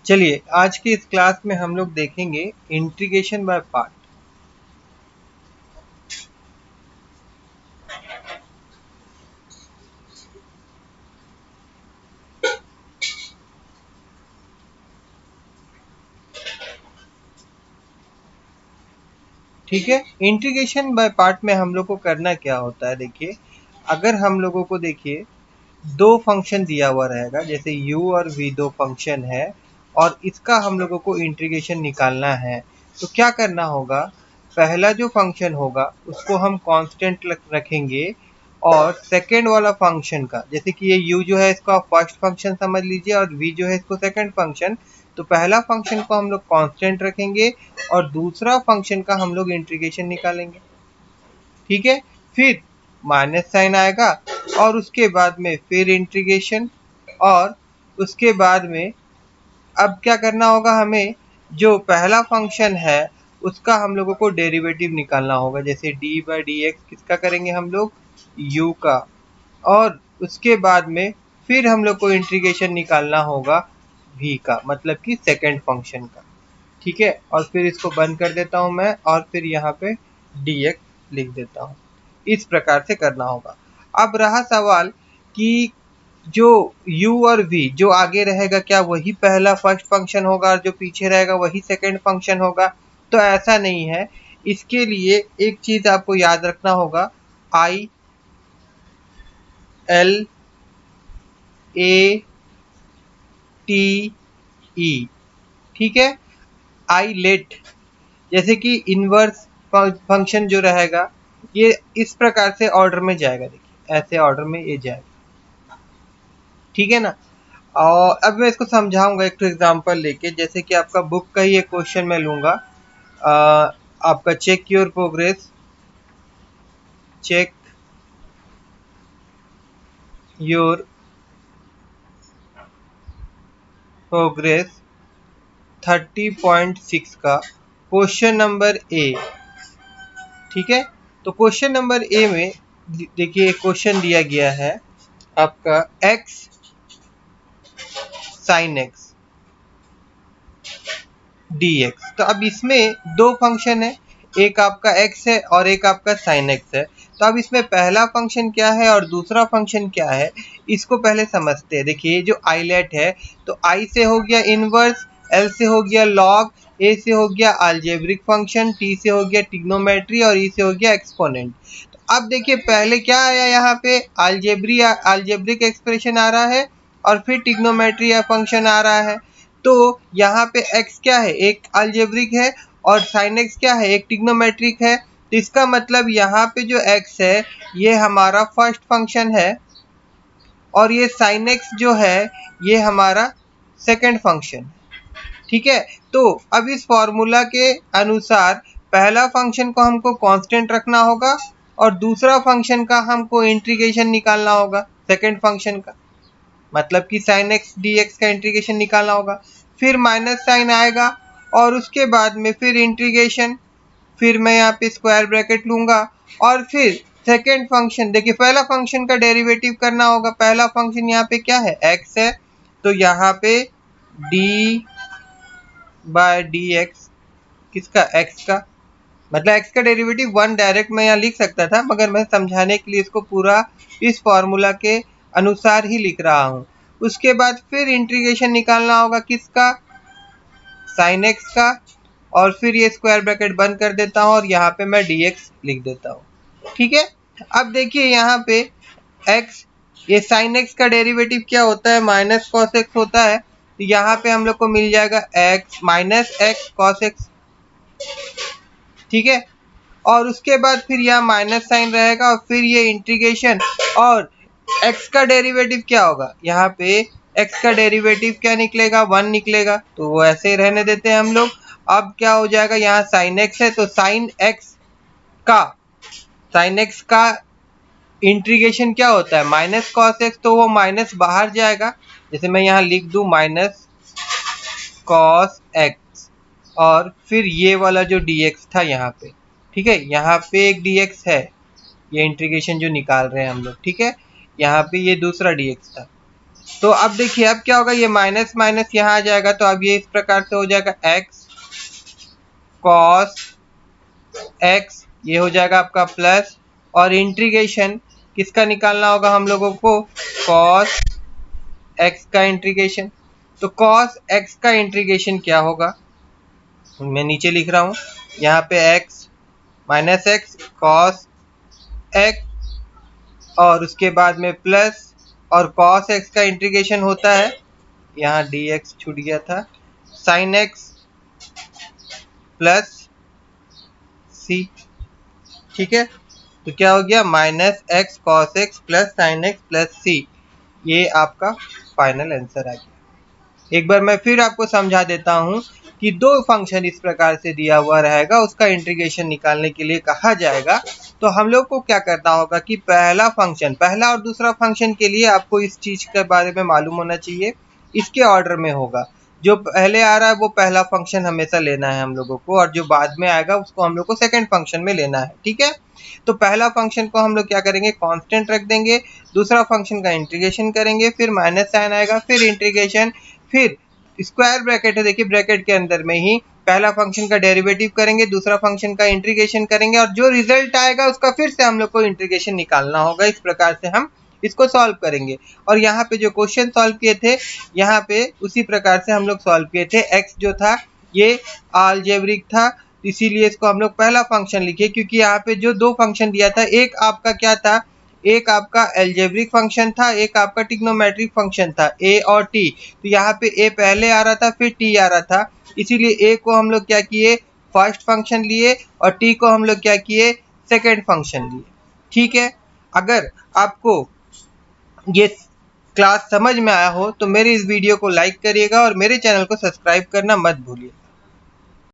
चलिए आज की इस क्लास में हम लोग देखेंगे इंटीग्रेशन बाय पार्ट। ठीक है, इंटीग्रेशन बाय पार्ट में हम लोग को करना क्या होता है। देखिए, अगर हम लोगों को देखिए दो फंक्शन दिया हुआ रहेगा, जैसे u और v दो फंक्शन है और इसका हम लोगों को इंटीग्रेशन निकालना है। तो क्या करना होगा, पहला जो फंक्शन होगा उसको हम कांस्टेंट रखेंगे और सेकेंड वाला फंक्शन का, जैसे कि ये u जो है इसको आप फर्स्ट फंक्शन समझ लीजिए और v जो है इसको सेकेंड फंक्शन। तो पहला फंक्शन को हम लोग कांस्टेंट रखेंगे और दूसरा फंक्शन का हम लोग इंटीग्रेशन निकालेंगे। ठीक है, फिर माइनस साइन आएगा और उसके बाद में फिर इंटीग्रेशन, और उसके बाद में अब क्या करना होगा, हमें जो पहला फंक्शन है उसका हम लोगों को डेरिवेटिव निकालना होगा। जैसे डी बाई डी एक्स किसका करेंगे हम लोग, u का, और उसके बाद में फिर हम लोग को इंटीग्रेशन निकालना होगा v का, मतलब कि सेकेंड फंक्शन का। ठीक है, और फिर इसको बंद कर देता हूं मैं और फिर यहाँ पे dx लिख देता हूं। इस प्रकार से करना होगा। अब रहा सवाल कि जो u और v जो आगे रहेगा क्या वही पहला फर्स्ट फंक्शन होगा और जो पीछे रहेगा वही सेकंड फंक्शन होगा। तो ऐसा नहीं है। इसके लिए एक चीज आपको याद रखना होगा, i l a t e। ठीक है, आई लेट, जैसे कि इनवर्स फंक्शन जो रहेगा ये इस प्रकार से ऑर्डर में जाएगा। देखिए ऐसे ऑर्डर में ये जाएगा। ठीक है ना। और अब मैं इसको समझाऊंगा एक एग्जांपल लेके। जैसे कि आपका बुक का ही एक क्वेश्चन मैं लूंगा, आपका check your progress, check your progress 30.6 का क्वेश्चन नंबर ए। ठीक है, तो क्वेश्चन नंबर ए में देखिए क्वेश्चन दिया गया है आपका x sin x dx। तो अब इसमें दो फंक्शन है, एक आपका x है और एक आपका sin x है। तो अब इसमें पहला फंक्शन क्या है और दूसरा फंक्शन क्या है, इसको पहले समझते हैं। देखिए ये जो आइलेट है, तो i से हो गया इनवर्स, l से हो गया लॉग, a से हो गया अलजेब्रिक फंक्शन, t से हो गया ट्रिग्नोमेट्री और e से हो गया एक्सपोनेंट। तो अब देखिए पहले क्या आया, यहाँ पे अलजेब्रिक एक्सप्रेशन आ रहा है और फिर ट्रिग्नोमेट्री या फंक्शन आ रहा है। तो यहाँ पे x क्या है, एक अलजेब्रिक है, और sin x क्या है, एक ट्रिग्नोमेट्रिक है। तो इसका मतलब यहाँ पे जो x है ये हमारा फर्स्ट फंक्शन है और ये sin x जो है ये हमारा सेकंड फंक्शन है। ठीक है, तो अब इस फॉर्मूला के अनुसार पहला फंक्शन को हमको कांस्टेंट रखना होगा और दूसरा फंक्शन का हमको इंटीग्रेशन निकालना होगा सेकंड फंक्शन का, मतलब कि sin x dx का इंटीग्रेशन निकालना होगा। फिर माइनस साइन आएगा और उसके बाद में फिर इंटीग्रेशन, फिर मैं यहाँ पे स्क्वायर ब्रैकेट लूंगा और फिर सेकेंड फंक्शन। देखिए पहला फंक्शन का डेरिवेटिव करना होगा। पहला फंक्शन यहाँ पे क्या है, x है, तो यहाँ पे d बाय डी एक्स, किसका, x का, मतलब x का डेरिवेटिव 1 डायरेक्ट मैं यहाँ लिख सकता था, मगर मैं समझाने के लिए इसको पूरा इस फॉर्मूला के अनुसार ही लिख रहा हूँ। उसके बाद फिर इंटीग्रेशन निकालना होगा किसका, sin x का, और फिर ये स्क्वायर ब्रैकेट बंद कर देता हूँ और यहाँ पे मैं dx लिख देता हूँ। ठीक है, अब देखिए यहाँ पे x, ये sin x का डेरिवेटिव क्या होता है, माइनस कॉस x होता है। तो यहाँ पे हम लोग को मिल जाएगा x minus x cos x। ठीक है, और उसके बाद फिर यहाँ माइनस साइन रहेगा और फिर ये इंटीग्रेशन, और x का डेरिवेटिव क्या होगा, यहाँ पे x का डेरिवेटिव क्या निकलेगा, 1 निकलेगा। तो वो ऐसे ही रहने देते हैं हम लोग। अब क्या हो जाएगा, यहाँ sin x है तो sin x का इंटीग्रेशन क्या होता है, माइनस कॉस x, तो वो माइनस बाहर जाएगा। जैसे मैं यहाँ लिख दूं माइनस कॉस x, और फिर ये वाला जो dx था यहाँ पे, ठीक है, यहाँ पे एक dx है, ये इंटीग्रेशन जो निकाल रहे हैं हम लोग। ठीक है, यहाँ पे ये दूसरा dx था। तो अब देखिए अब क्या होगा, ये माइनस माइनस यहाँ आ जाएगा, तो अब ये इस प्रकार से हो जाएगा x cos x, ये हो जाएगा आपका प्लस, और इंटीग्रेशन किसका निकालना होगा हम लोगों को, cos x का इंटीग्रेशन। तो cos x का इंटीग्रेशन क्या होगा, मैं नीचे लिख रहा हूँ, यहाँ पे x minus x cos x, और उसके बाद में प्लस, और cos x का इंटीग्रेशन होता है, यहाँ dx छूट गया था, sin x प्लस c। ठीक है, तो क्या हो गया, minus x cos x plus sine x plus C, ये आपका फाइनल आंसर आ गया। एक बार मैं फिर आपको समझा देता हूं कि दो फंक्शन इस प्रकार से दिया हुआ रहेगा, उसका इंटीग्रेशन निकालने के लिए कहा जाएगा, तो हम लोग को क्या करना होगा कि पहला और दूसरा फंक्शन के लिए आपको इस चीज के बारे में मालूम होना चाहिए, इसके ऑर्डर में होगा। जो पहले आ रहा है वो पहला फंक्शन हमेशा लेना है हम लोगों को, और जो बाद में आएगा उसको हम लोग को सेकंड फंक्शन में लेना है। ठीक है, तो पहला फंक्शन को हम लोग क्या करेंगे, कांस्टेंट रख देंगे, दूसरा फंक्शन का इंटीग्रेशन करेंगे, फिर माइनस साइन आएगा, फिर इंटीग्रेशन, फिर स्क्वायर ब्रैकेट है, देखिए ब्रैकेट के अंदर में ही पहला फंक्शन का डेरिवेटिव करेंगे, दूसरा फंक्शन का इंटीग्रेशन करेंगे, और जो रिजल्ट आएगा उसका फिर से हम लोग को इंटीग्रेशन निकालना होगा। इस प्रकार से हम इसको सॉल्व करेंगे। और यहाँ पे जो क्वेश्चन सॉल्व किए थे, यहाँ पे उसी प्रकार से हम लोग सॉल्व किए थे। x जो था ये अलजेब्रिक था, इसीलिए इसको हम लोग पहला फंक्शन लिखे, क्योंकि यहाँ पे जो दो फंक्शन दिया था, एक आपका क्या था, एक आपका अलजेब्रिक फंक्शन था, एक आपका ट्रिग्नोमेट्रिक फंक्शन था, a और t। तो यहाँ पे a पहले आ रहा था, फिर t आ रहा था, इसीलिए a को हम लोग क्या किए, फर्स्ट फंक्शन लिए, और t को हम लोग क्या किए, सेकेंड फंक्शन लिए। ठीक है, अगर आपको ये क्लास समझ में आया हो तो मेरे इस वीडियो को लाइक करिएगा और मेरे चैनल को सब्सक्राइब करना मत भूलिए।